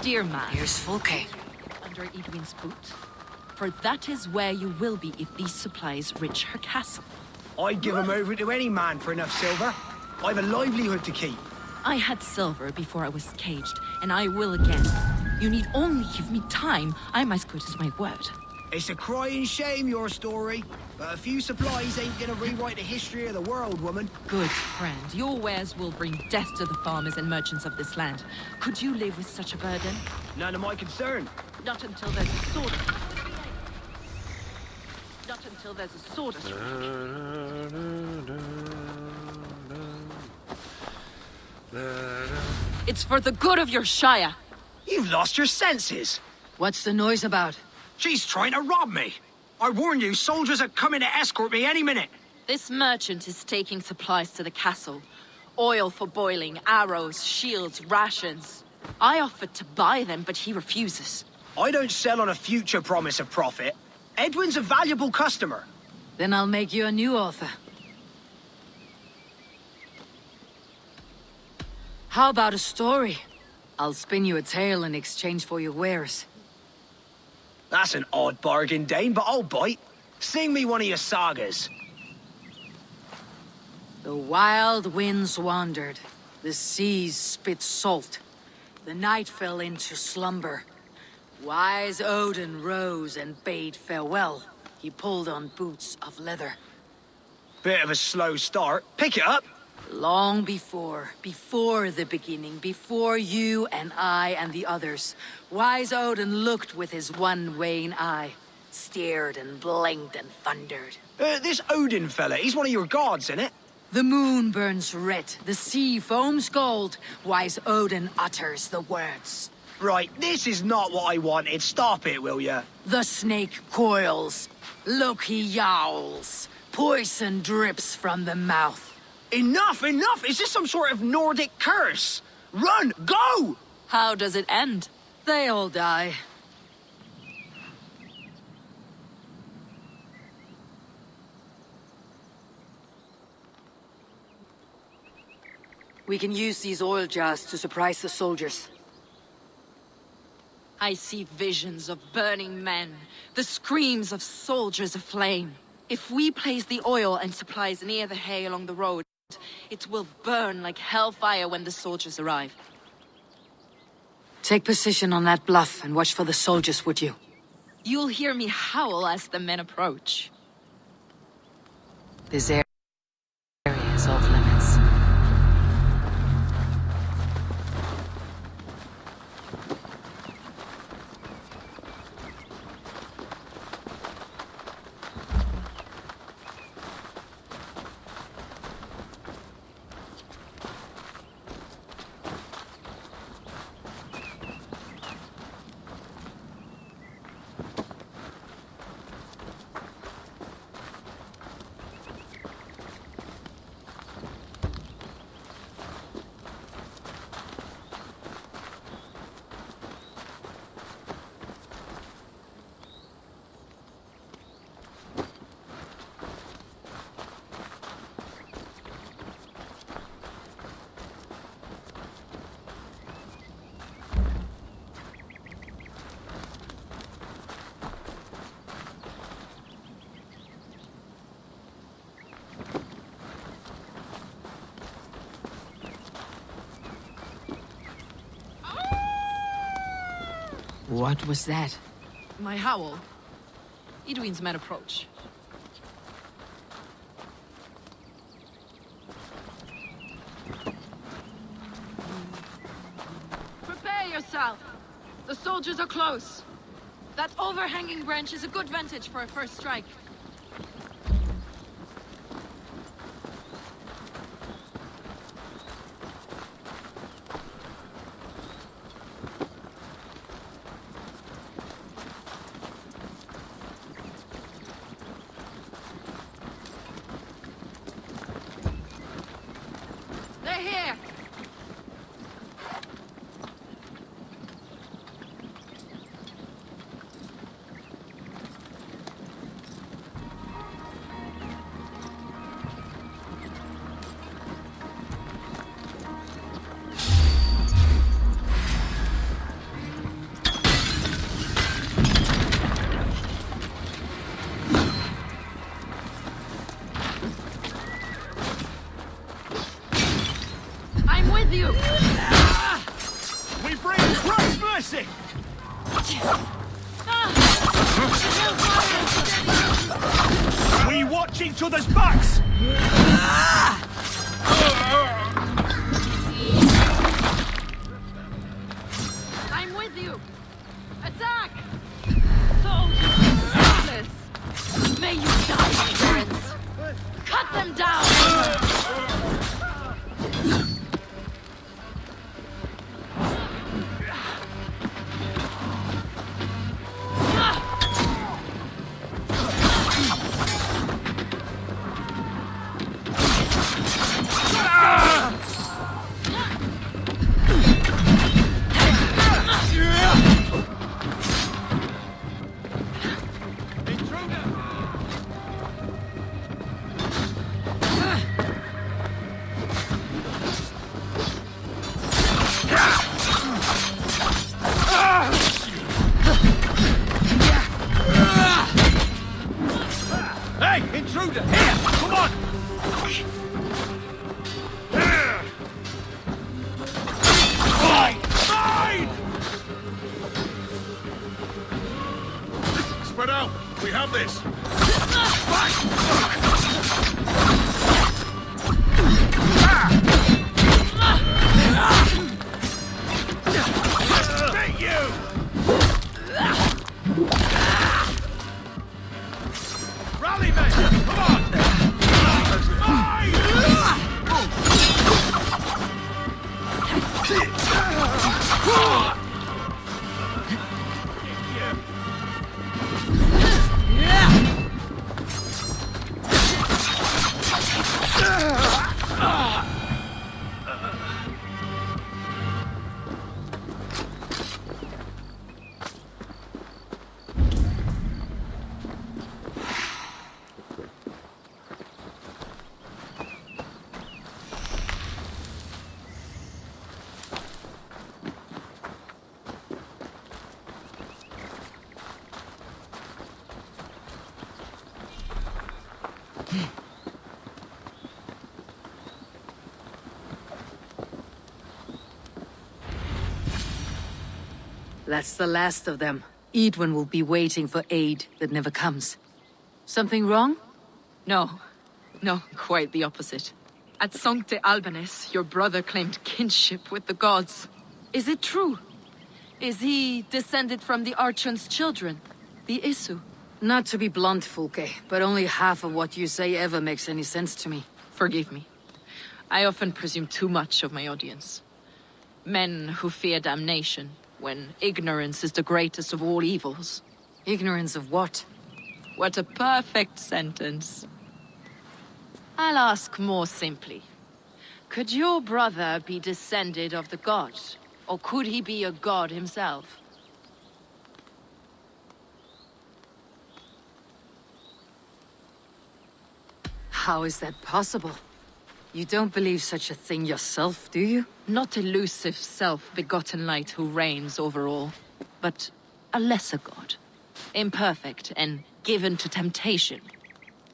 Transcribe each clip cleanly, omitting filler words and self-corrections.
dear man. Here's Fulke. Under Edwin's boot. For that is where you will be if these supplies reach her castle. I'd give him over to any man for enough silver. I've a livelihood to keep. I had silver before I was caged, and I will again. You need only give me time. I'm as good as my word. It's a crying shame, your story. But a few supplies ain't gonna rewrite the history of the world, woman. Good friend, your wares will bring death to the farmers and merchants of this land. Could you live with such a burden? None of my concern. Not until there's a sword. Not until there's a sword. It's for the good of your shire. You've lost your senses. What's the noise about? She's trying to rob me. I warn you, soldiers are coming to escort me any minute. This merchant is taking supplies to the castle. Oil for boiling, arrows, shields, rations. I offered to buy them, but he refuses. I don't sell on a future promise of profit. Edwin's a valuable customer. Then I'll make you a new author. How about a story? I'll spin you a tale in exchange for your wares. That's an odd bargain, Dane, but I'll bite. Sing me one of your sagas. The wild winds wandered. The seas spit salt. The night fell into slumber. Wise Odin rose and bade farewell. He pulled on boots of leather. Bit of a slow start. Pick it up. Long before the beginning, before you and I and the others, wise Odin looked with his one vain eye, stared and blinked and thundered. This Odin fella, he's one of your gods, innit? The moon burns red, the sea foams gold, wise Odin utters the words. Right, this is not what I wanted. Stop it, will ya? The snake coils, Loki yowls, poison drips from the mouth. Enough, enough! Is this some sort of Nordic curse? Run! Go! How does it end? They all die. We can use these oil jars to surprise the soldiers. I see visions of burning men, the screams of soldiers aflame. If we place the oil and supplies near the hay along the road, it will burn like hellfire when the soldiers arrive. Take position on that bluff and watch for the soldiers, would you? You'll hear me howl as the men approach. This area is off limits. What was that? My howl. Edwin's men approach. Prepare yourself! The soldiers are close. That overhanging branch is a good vantage for a first strike. Here! each other's backs! I'm with you! Attack! Soldiers, useless! May you die, ignorance! Cut them down! Hey, intruder! Here! Come on! Mine! Mine! Spread out! We have this! Beat you! Rally, men! Come on! That's the last of them. Edwin will be waiting for aid that never comes. Something wrong? No. No, quite the opposite. At Sancte Albanus, your brother claimed kinship with the gods. Is it true? Is he descended from the Archon's children, the Isu? Not to be blunt, Fulke, but only half of what you say ever makes any sense to me. Forgive me. I often presume too much of my audience. Men who fear damnation, when ignorance is the greatest of all evils. Ignorance of what? What a perfect sentence. I'll ask more simply. Could your brother be descended of the god? Or could he be a god himself? How is that possible? You don't believe such a thing yourself, do you? Not elusive self-begotten light who reigns over all, but a lesser god. Imperfect and given to temptation.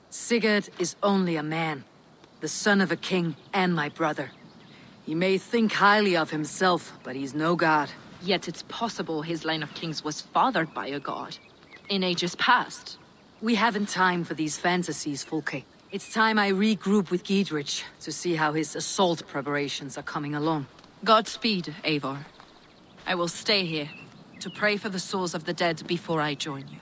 Sigurd is only a man, the son of a king and my brother. He may think highly of himself, but he's no god. Yet it's possible his line of kings was fathered by a god. In ages past. We haven't time for these fantasies, Fulke. It's time I regroup with Giedrich to see how his assault preparations are coming along. Godspeed, Eivor. I will stay here to pray for the souls of the dead before I join you.